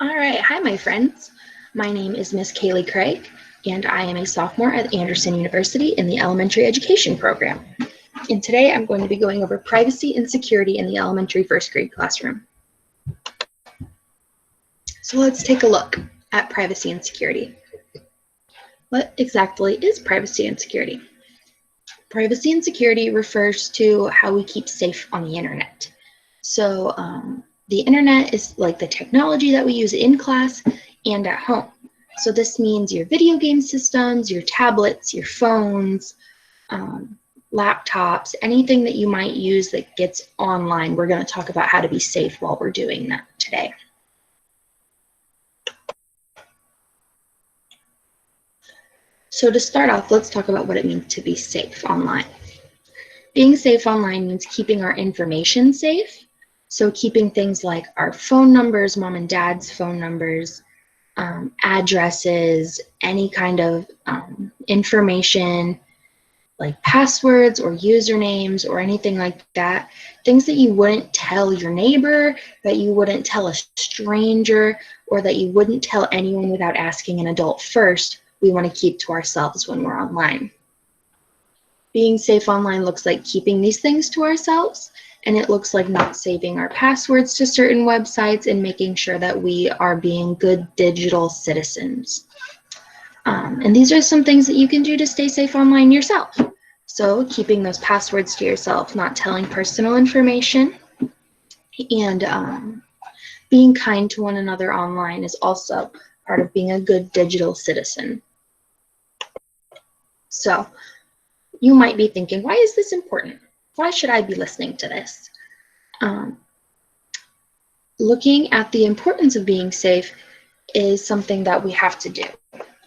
All right, hi my friends. My name is Miss Kaylee Craig, and I am a sophomore at Anderson University in the Elementary Education program. And today I'm going to be going over privacy and security in the elementary first grade classroom. So let's take a look at privacy and security. What exactly is privacy and security? Privacy and security refers to how we keep safe on the internet. So the internet is like the technology that we use in class and at home. So this means your video game systems, your tablets, your phones, laptops, anything that you might use that gets online. We're going to talk about how to be safe while we're doing that today. So to start off, let's talk about what it means to be safe online. Being safe online means keeping our information safe. So keeping things like our phone numbers, mom and dad's phone numbers, addresses, any kind of information like passwords or usernames or anything like that, things that you wouldn't tell your neighbor, that you wouldn't tell a stranger, or that you wouldn't tell anyone without asking an adult first, we want to keep to ourselves when we're online. Being safe online looks like keeping these things to ourselves, and it looks like not saving our passwords to certain websites and making sure that we are being good digital citizens. And these are some things that you can do to stay safe online yourself. So keeping those passwords to yourself, not telling personal information, and being kind to one another online is also part of being a good digital citizen. So you might be thinking, why is this important? Why should I be listening to this? Looking at the importance of being safe is something that we have to do.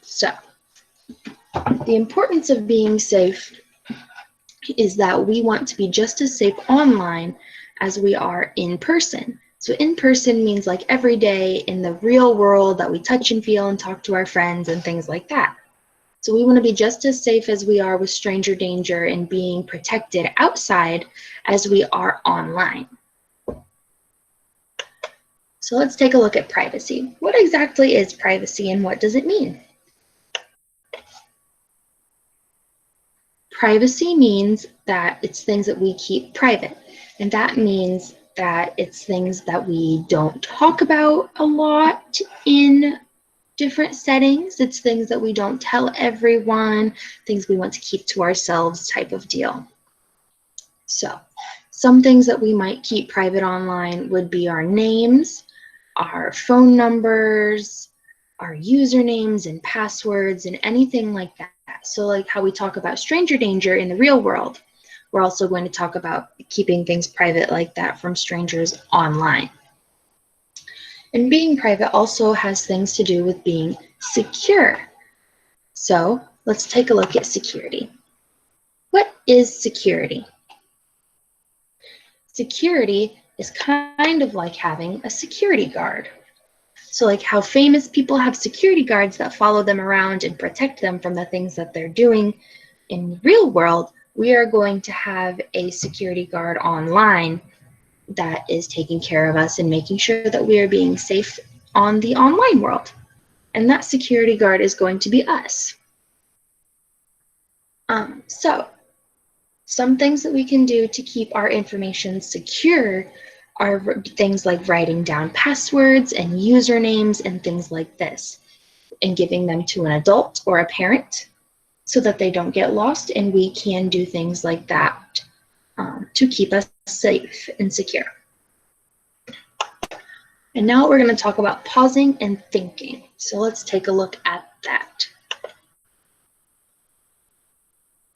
So the importance of being safe is that we want to be just as safe online as we are in person. So in person means like every day in the real world that we touch and feel and talk to our friends and things like that. So we want to be just as safe as we are with stranger danger and being protected outside as we are online. So let's take a look at privacy. What exactly is privacy and what does it mean? Privacy means that it's things that we keep private, and that means that it's things that we don't talk about a lot in different settings. It's things that we don't tell everyone, things we want to keep to ourselves type of deal. So some things that we might keep private online would be our names, our phone numbers, our usernames and passwords, and anything like that. So like how we talk about stranger danger in the real world, we're also going to talk about keeping things private like that from strangers online. And being private also has things to do with being secure. So let's take a look at security. What is security? Security is kind of like having a security guard. So like how famous people have security guards that follow them around and protect them from the things that they're doing in the real world, we are going to have a security guard online that is taking care of us and making sure that we are being safe on the online world. And that security guard is going to be us. So some things that we can do to keep our information secure are things like writing down passwords and usernames and things like this, and giving them to an adult or a parent so that they don't get lost, and we can do things like that to keep us safe and secure. And now we're going to talk about pausing and thinking. So let's take a look at that.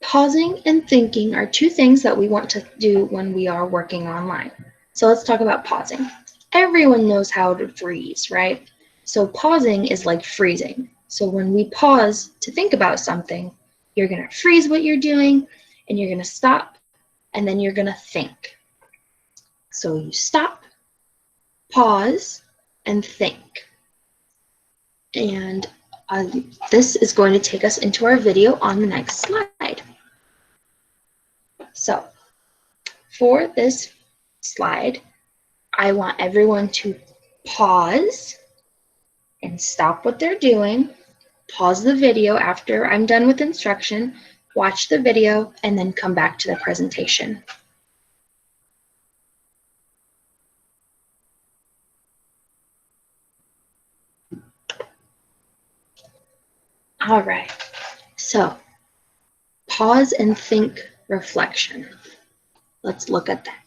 Pausing and thinking are two things that we want to do when we are working online. So let's talk about pausing. Everyone knows how to freeze, right? So pausing is like freezing. So when we pause to think about something, you're going to freeze what you're doing and you're going to stop and then you're going to think. So you stop, pause, and think. And this is going to take us into our video on the next slide. So for this slide, I want everyone to pause and stop what they're doing, pause the video after I'm done with instruction, watch the video, and then come back to the presentation. All right, so pause and think reflection. Let's look at that.